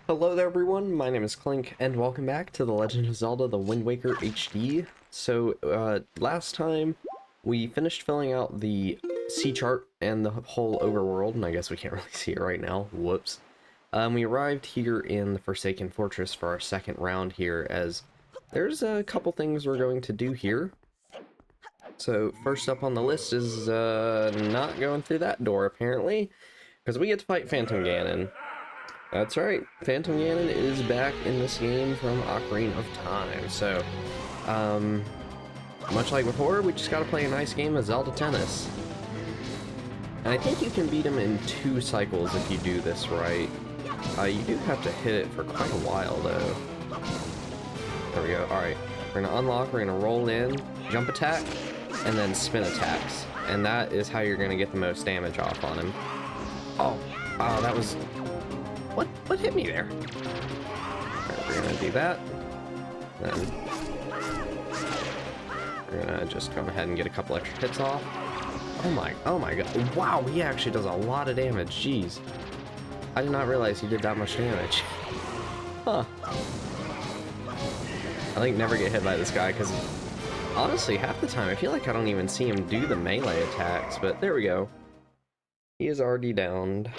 Hello there everyone, my name is Clink, and welcome back to The Legend of Zelda The Wind Waker HD. So, last time we finished filling out the sea chart and the whole overworld, and I guess we can't really see it right now, whoops. We arrived here in the Forsaken Fortress for our second round here, as there's a couple things we're going to do here. So, first up on the list is, not going through that door, apparently, because we get to fight Phantom Ganon. That's right, Phantom Ganon is back in this game from Ocarina of Time, so, much like before, we just gotta play a nice game of Zelda Tennis. And I think you can beat him in 2 cycles if you do this right. You do have to hit it for quite a while, though. There we go, alright. We're gonna unlock, we're gonna roll in, jump attack, and then spin attacks. And that is how you're gonna get the most damage off on him. Oh, that was... What hit me there? Alright, we're gonna do that. Then we're gonna just go ahead and get a couple extra hits off. Oh my god. Wow, he actually does a lot of damage. Jeez. I did not realize he did that much damage. Huh. I think never get hit by this guy, because honestly, half the time I feel like I don't even see him do the melee attacks, but there we go. He is already downed.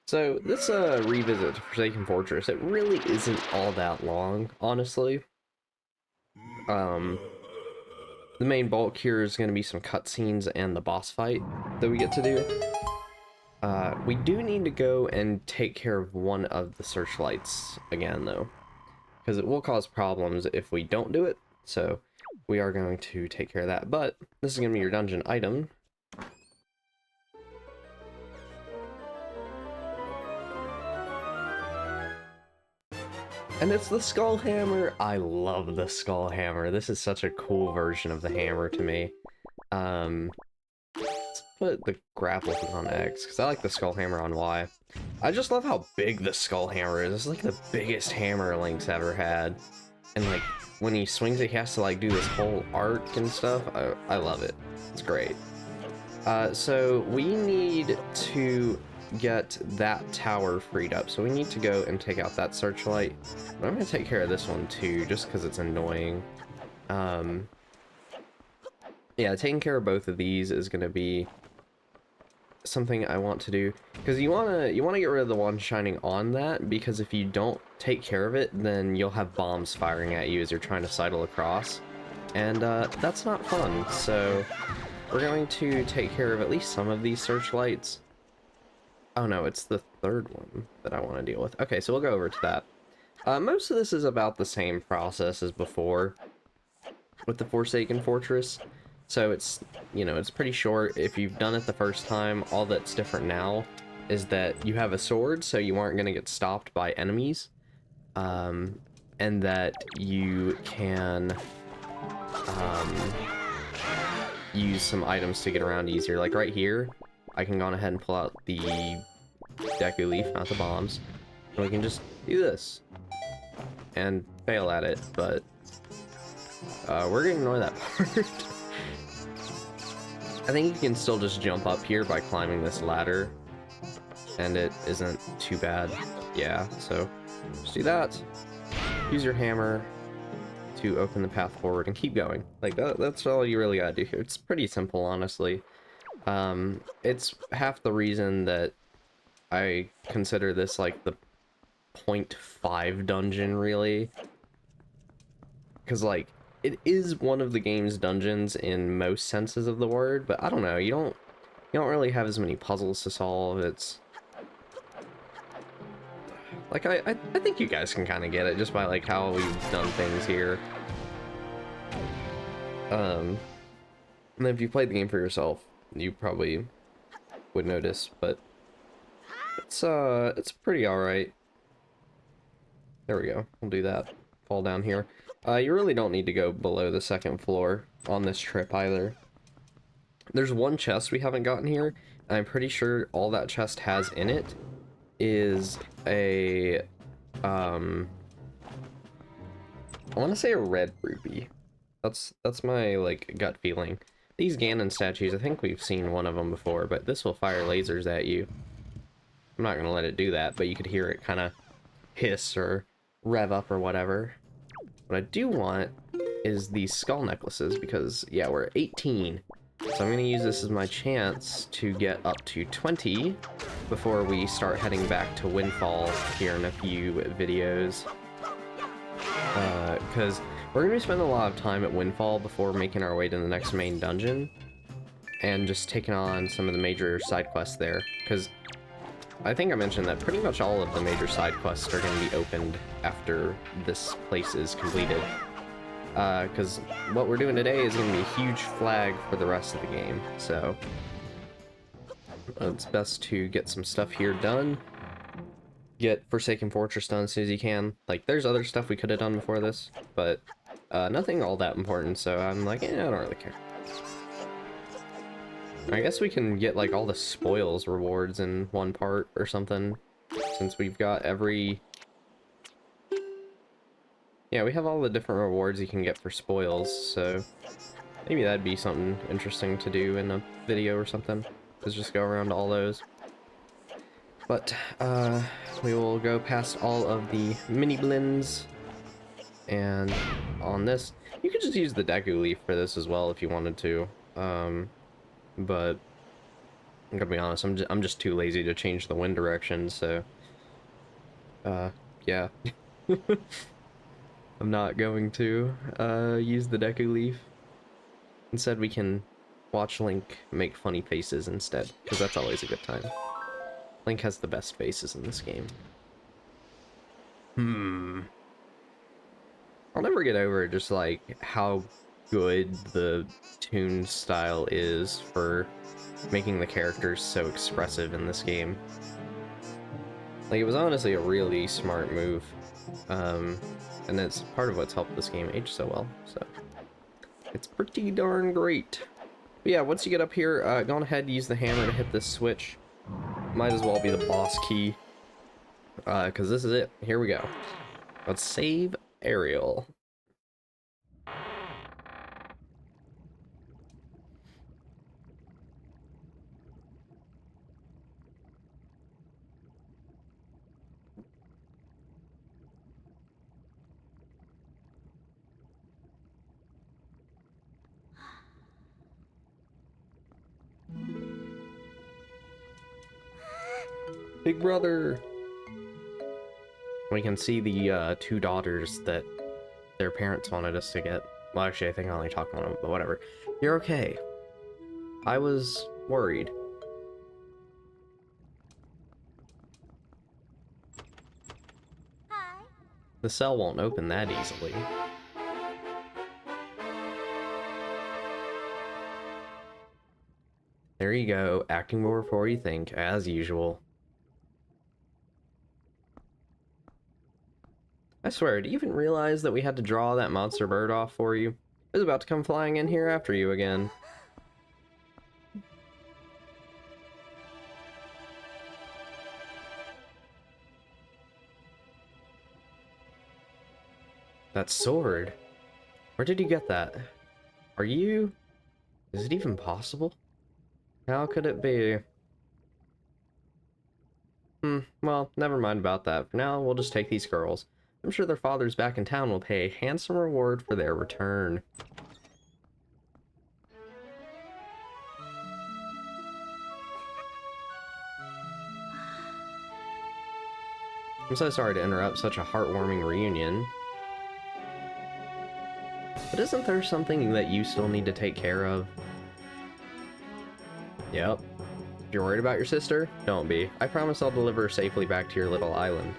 So, this revisit to Forsaken Fortress, it really isn't all that long, honestly. The main bulk here is going to be some cutscenes and the boss fight that we get to do. We do need to go and take care of one of the searchlights again, though, because it will cause problems if we don't do it, so we are going to take care of that. But this is going to be your dungeon item. And it's the Skull Hammer. I love the Skull Hammer. This is such a cool version of the hammer to me. Let's put the grapple hook on X, because I like the Skull Hammer on Y. I just love how big the Skull Hammer is. It's like the biggest hammer Link's ever had. And like, when he swings it, he has to like do this whole arc and stuff. I love it. It's great. So we need to get that tower freed up, so we need to go and take out that searchlight. But I'm gonna take care of this one too, just because it's annoying. Yeah, taking care of both of these is gonna be something I want to do, because you wanna get rid of the one shining on that, because if you don't take care of it, then you'll have bombs firing at you as you're trying to sidle across, and that's not fun. So we're going to take care of at least some of these searchlights. Oh no, it's the third one that I want to deal with. Okay, so we'll go over to that. Most of this is about the same process as before with the Forsaken Fortress. So it's, you know, it's pretty short. If you've done it the first time, all that's different now is that you have a sword, so you aren't going to get stopped by enemies. And that you can use some items to get around easier. Like right here, I can go on ahead and pull out the Deku Leaf, not the bombs, and we can just do this and fail at it, but we're gonna ignore that part. I think you can still just jump up here by climbing this ladder, and it isn't too bad. Yeah, so just do that. Use your hammer to open the path forward and keep going. Like that's all you really gotta do here. It's pretty simple, honestly. It's half the reason that I consider this like the 0.5 dungeon, really, because like it is one of the game's dungeons in most senses of the word, but I don't know, you don't really have as many puzzles to solve. It's like I think you guys can kind of get it just by like how we've done things here. And then if you played the game for yourself, you probably would notice, but it's pretty alright. There we go. We'll do that. Fall down here. You really don't need to go below the 2nd floor on this trip either. There's one chest we haven't gotten here, and I'm pretty sure all that chest has in it is a I want to say a red rupee. That's my like gut feeling. These Ganon statues, I think we've seen one of them before, but this will fire lasers at you. I'm not gonna let it do that, but you could hear it kind of hiss or rev up or whatever. What I do want is these skull necklaces, because, yeah, we're 18. So I'm gonna use this as my chance to get up to 20 before we start heading back to Windfall here in a few videos. Because we're gonna be spending a lot of time at Windfall before making our way to the next main dungeon, and just taking on some of the major side quests there, because I think I mentioned that pretty much all of the major side quests are going to be opened after this place is completed. Because what we're doing today is going to be a huge flag for the rest of the game, so it's best to get some stuff here done. Get Forsaken Fortress done as soon as you can. Like, there's other stuff we could have done before this, but nothing all that important, so I'm like, I don't really care. I guess we can get, like, all the spoils rewards in one part or something, since we've got every... Yeah, we have all the different rewards you can get for spoils, so maybe that'd be something interesting to do in a video or something, is just go around to all those. But, we will go past all of the mini blends, and on this, you could just use the Deku Leaf for this as well if you wanted to, but I'm gonna be honest, I'm just too lazy to change the wind direction, so yeah. I'm not going to use the Deku Leaf. Instead, we can watch Link make funny faces instead, because that's always a good time. Link has the best faces in this game. I'll never get over just, like, how good the toon style is for making the characters so expressive in this game. Like, it was honestly a really smart move, and it's part of what's helped this game age so well, so it's pretty darn great. But yeah, once you get up here, go on ahead, use the hammer to hit this switch. Might as well be the boss key, because this is it. Here we go. Let's save Aryll. Big brother! We can see the two daughters that their parents wanted us to get. Well, actually, I think I only talked on them, but whatever. You're okay. I was worried. Hi. The cell won't open that easily. There you go, acting more before you think, as usual. I swear, do you even realize that we had to draw that monster bird off for you? It was about to come flying in here after you again. That sword? Where did you get that? Are you... Is it even possible? How could it be? Well, never mind about that. For now, we'll just take these girls. I'm sure their fathers back in town will pay a handsome reward for their return. I'm so sorry to interrupt such a heartwarming reunion. But isn't there something that you still need to take care of? Yep. If you're worried about your sister, don't be. I promise I'll deliver her safely back to your little island.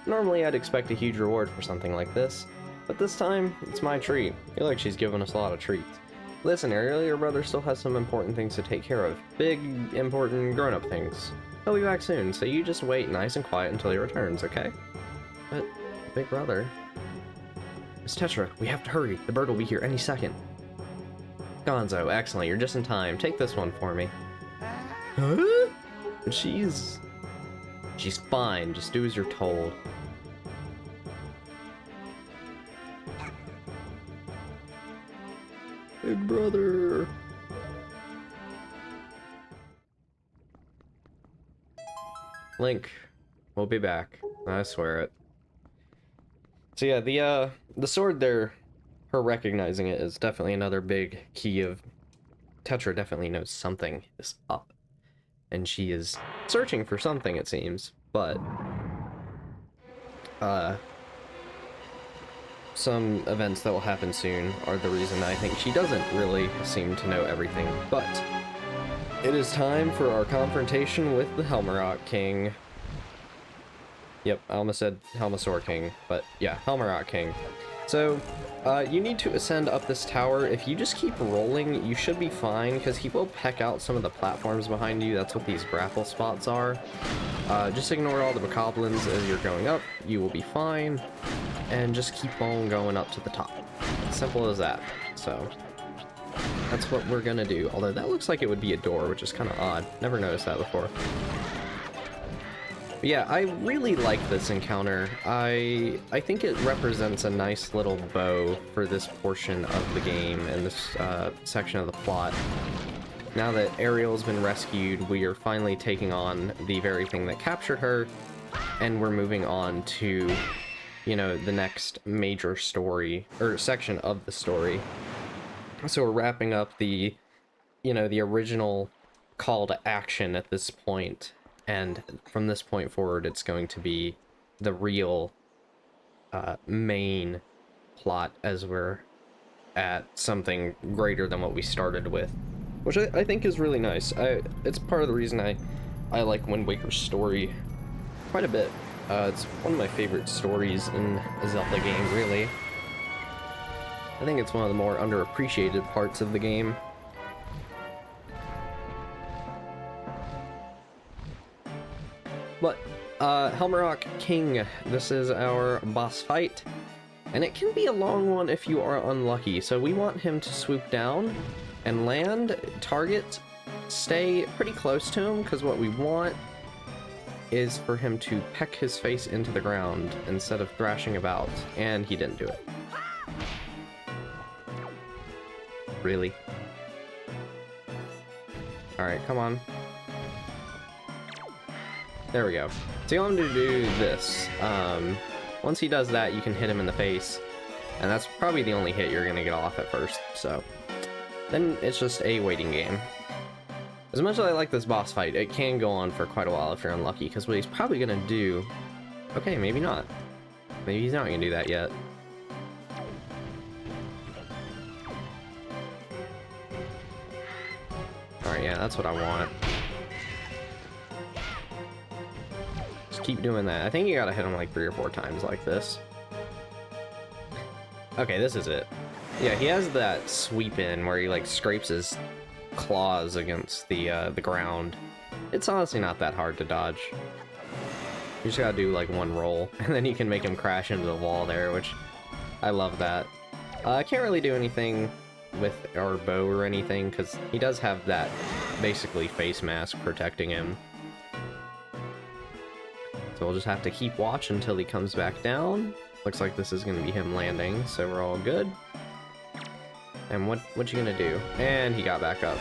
Normally I'd expect a huge reward for something like this, but this time, it's my treat. I feel like she's given us a lot of treats. Listen, Aryll, your brother still has some important things to take care of. Big, important, grown-up things. He'll be back soon, so you just wait nice and quiet until he returns, okay? But, big brother... Miss Tetra, we have to hurry. The bird will be here any second. Gonzo, excellent, you're just in time. Take this one for me. Huh? She's fine, just do as you're told. Big brother. Link, we'll be back. I swear it. So yeah, the sword there, her recognizing it is definitely another big key of Tetra definitely knows something is up. And she is searching for something, it seems. But some events that will happen soon are the reason I think she doesn't really seem to know everything. But it is time for our confrontation with the Helmaroc King. Yep, I almost said Helmasaur King, but yeah, Helmaroc King. So, you need to ascend up this tower. If you just keep rolling, you should be fine, because he will peck out some of the platforms behind you. That's what these grapple spots are. Just ignore all the bokoblins as you're going up. You will be fine. And just keep on going up to the top. Simple as that. So, that's what we're gonna do. Although that looks like it would be a door, which is kind of odd. Never noticed that before. But yeah, I really like this encounter. I think it represents a nice little bow for this portion of the game and this section of the plot. Now that Aryll's been rescued, we are finally taking on the very thing that captured her, and we're moving on to, you know, the next major story, or section of the story. So we're wrapping up the, you know, the original call to action at this point. And from this point forward, it's going to be the real main plot as we're at something greater than what we started with. Which I think is really nice. It's part of the reason I like Wind Waker's story quite a bit. It's one of my favorite stories in a Zelda game, really. I think it's one of the more underappreciated parts of the game. But, Helmaroc King, this is our boss fight, and it can be a long one if you are unlucky, so we want him to swoop down and land, target, stay pretty close to him, because what we want is for him to peck his face into the ground instead of thrashing about, and he didn't do it. Really? Alright, come on. There we go. So you want him to do this. Once he does that, you can hit him in the face, and that's probably the only hit you're gonna get off at first, so then it's just a waiting game. As much as I like this boss fight, it can go on for quite a while if you're unlucky, because what he's probably gonna do... Okay, maybe not. Maybe he's not gonna do that yet. Alright, yeah, that's what I want. Keep doing that. I think you gotta hit him like 3 or 4 times like this. Okay, this is it. Yeah, he has that sweep in where he like scrapes his claws against the ground. It's honestly not that hard to dodge. You just gotta do like one roll, and then you can make him crash into the wall there, which I love that. I can't really do anything with our bow or anything, because he does have that basically face mask protecting him. So we'll just have to keep watch until he comes back down. Looks like this is going to be him landing, so we're all good. And what you gonna do? And he got back up.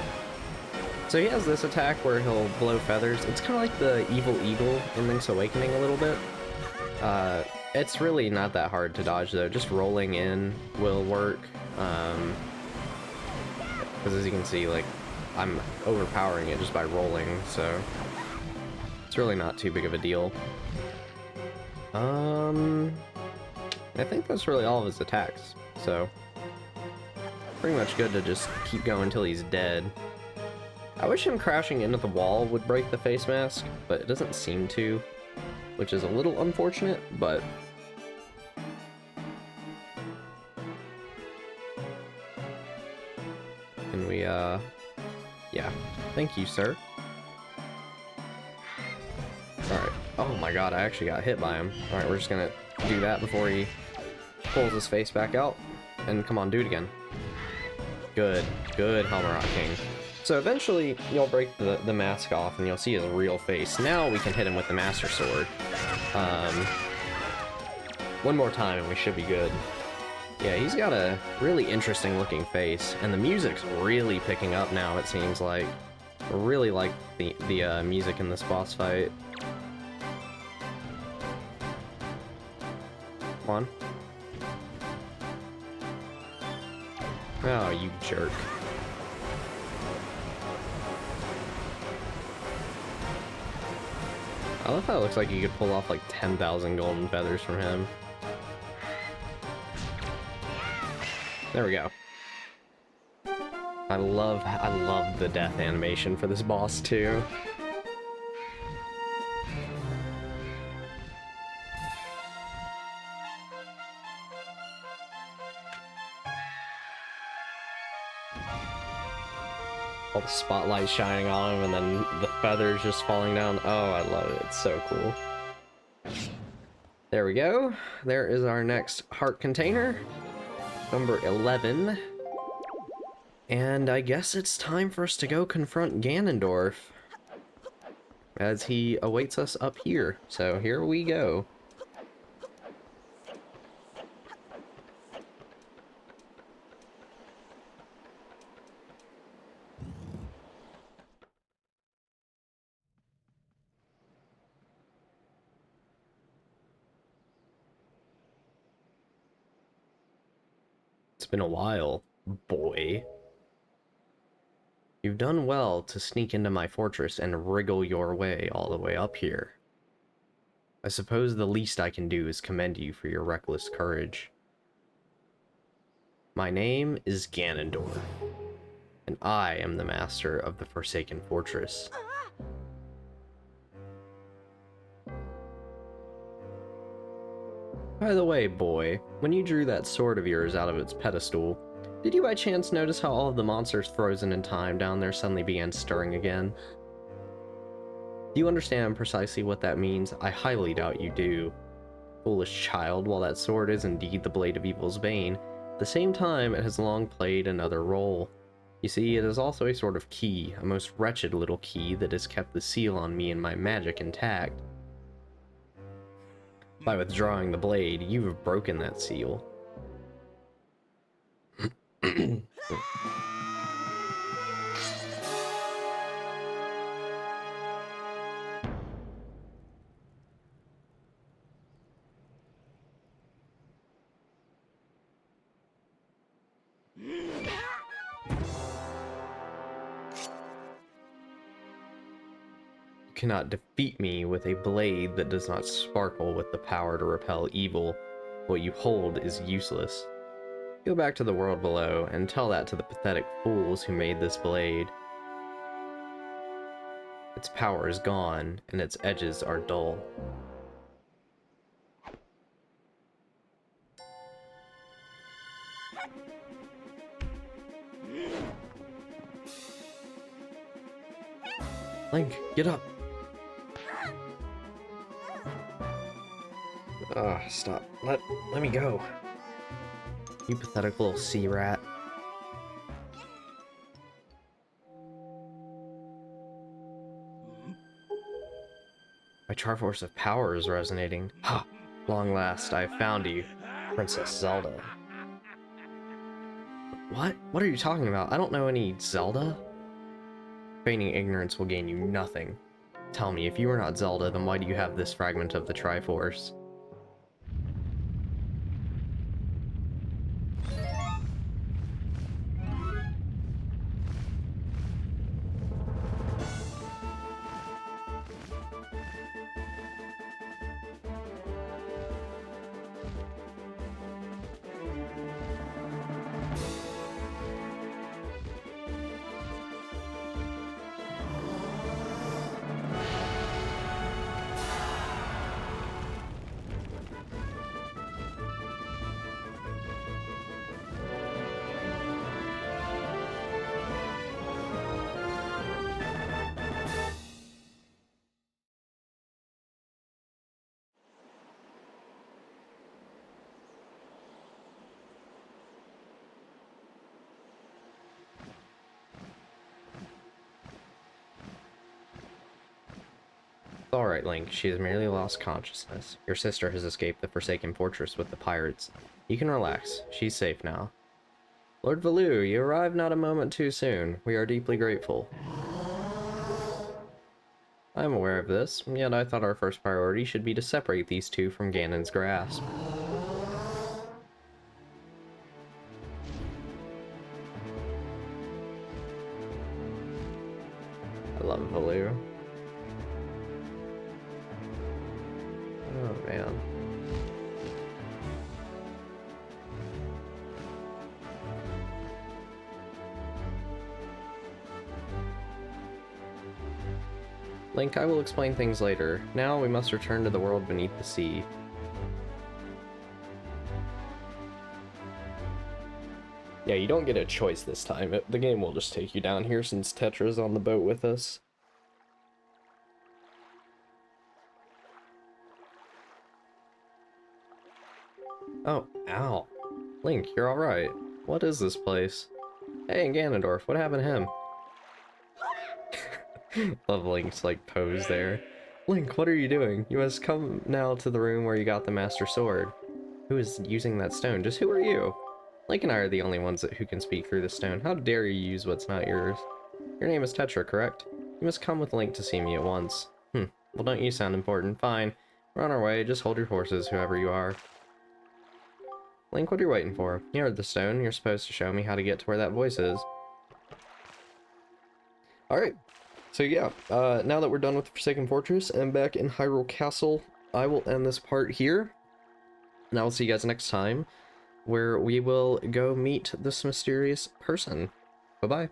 So he has this attack where he'll blow feathers. It's kind of like the Evil Eagle in Link's Awakening a little bit. It's really not that hard to dodge though. Just rolling in will work. Because as you can see, like, I'm overpowering it just by rolling, so it's really not too big of a deal. I think that's really all of his attacks, so pretty much good to just keep going until he's dead. I wish him crashing into the wall would break the face mask, but it doesn't seem to, which is a little unfortunate, but can we, yeah. Thank you, sir. Alright. Oh my god, I actually got hit by him. Alright, we're just gonna do that before he pulls his face back out. And come on, do it again. Good. Good, Helmaroc King. So eventually, you'll break the mask off and you'll see his real face. Now we can hit him with the Master Sword. One more time and we should be good. Yeah, he's got a really interesting looking face, and the music's really picking up now, it seems like. I really like the music in this boss fight. Come on. Oh, you jerk. I love how it looks like you could pull off like 10,000 golden feathers from him. There we go. I love the death animation for this boss too. All the spotlight shining on him and then the feathers just falling down. Oh, I love it. It's so cool. There we go. There is our next heart container. Number 11. And I guess it's time for us to go confront Ganondorf, as he awaits us up here. So here we go. It's been a while, boy. You've done well to sneak into my fortress and wriggle your way all the way up here. I suppose the least I can do is commend you for your reckless courage. My name is Ganondorf, and I am the master of the Forsaken Fortress. By the way, boy, when you drew that sword of yours out of its pedestal, did you by chance notice how all of the monsters frozen in time down there suddenly began stirring again? Do you understand precisely what that means? I highly doubt you do. Foolish child, while that sword is indeed the blade of evil's bane, at the same time it has long played another role. You see, it is also a sort of key, a most wretched little key that has kept the seal on me and my magic intact. By withdrawing the blade, you have broken that seal. You cannot defeat me with a blade that does not sparkle with the power to repel evil. What you hold is useless. Go back to the world below and tell that to the pathetic fools who made this blade. Its power is gone, and its edges are dull. Link, get up! Ah, stop. Let me go. You pathetic little sea rat. My Triforce of Power is resonating. Ha! Long last, I have found you, Princess Zelda. What? What are you talking about? I don't know any Zelda? Feigning ignorance will gain you nothing. Tell me, if you are not Zelda, then why do you have this fragment of the Triforce? Alright, Link, she has merely lost consciousness. Your sister has escaped the Forsaken Fortress with the pirates. You can relax. She's safe now. Lord Valoo, you arrived not a moment too soon. We are deeply grateful. I am aware of this, yet I thought our first priority should be to separate these two from Ganon's grasp. Value. Oh man. Link, I will explain things later. Now we must return to the world beneath the sea. Yeah, you don't get a choice this time. The game will just take you down here since Tetra's on the boat with us. Oh, ow. Link, you're alright. What is this place? Hey, Ganondorf, what happened to him? Love Link's, like, pose there. Link, what are you doing? You must come now to the room where you got the Master Sword. Who is using that stone? Just who are you? Link and I are the only ones who can speak through the stone. How dare you use what's not yours? Your name is Tetra, correct? You must come with Link to see me at once. Well, don't you sound important? Fine. We're on our way. Just hold your horses, whoever you are. Link, what are you waiting for? Here at the stone. You're supposed to show me how to get to where that voice is. Alright. So yeah, now that we're done with the Forsaken Fortress and back in Hyrule Castle, I will end this part here. And I will see you guys next time, where we will go meet this mysterious person. Bye-bye.